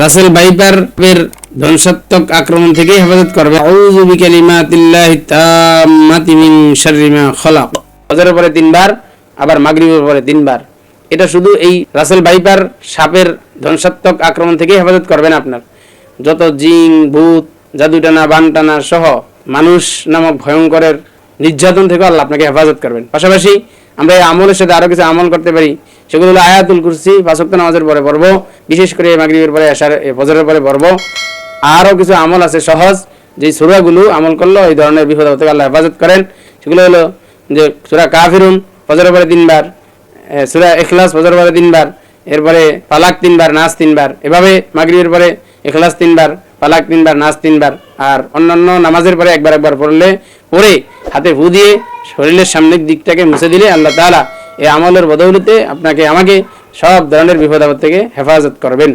রাসেল ভাইপারের ধ্বংসাত্মক আক্রমণ থেকে হেফাজত করবে। আউযু বিকালিমাতিল্লাহি তাম্মাতি মিন শাররি মা খালাক। ফজরের পরে 3 বার, আবার মাগরিবের পরে 3 বার। এটা শুধু এই রাসেল ভাইপার সাপের ধ্বংসাত্মক আক্রমণ থেকে হেফাজত করবেন। আপনার যত জিন, ভূত, জাদুটানা, বানটানা সহ মানুষ নামক ভয়ঙ্করের নির্যাতন থেকে আল্লাহ আপনাকে হেফাজত করবেন। পাশাপাশি আমরা এই আমলের সাথে আরো কিছু আমল করতে পারি। সেগুলো হলো আয়াতুল কুরসি 5 ওয়াক্ত নামাজের পরে পড়বো, বিশেষ করে মাগরিবের পরে, এশার, ফজরের পরে পড়বো। আরও কিছু আমল আছে সহজ, যে সূরাগুলো আমল করলে এই ধরনের বিপদ থেকে আল্লাহ হেফাজত করেন। সেগুলো হলো যে সূরা কাফিরুন ফজরের পরে 3 বার, সূরা ইখলাস ফজরের পরে 3 বার, এরপরে ফালাক 3 বার, নাস 3 বার। এভাবে মাগরিবের পরে ইখলাস 3 বার, ফালাক 3 বার, নাস 3 বার। আর অন্যান্য নামাজের পরে একবার পড়ে হাতে ফু দিয়ে শরীরের সামনের দিকটাকে মুছে দিলে আল্লাহ তাআলা এই আমলের বদৌলতে আপনাকে আমাকে সব ধরনের বিপদ আপদ থেকে হেফাজত করবেন।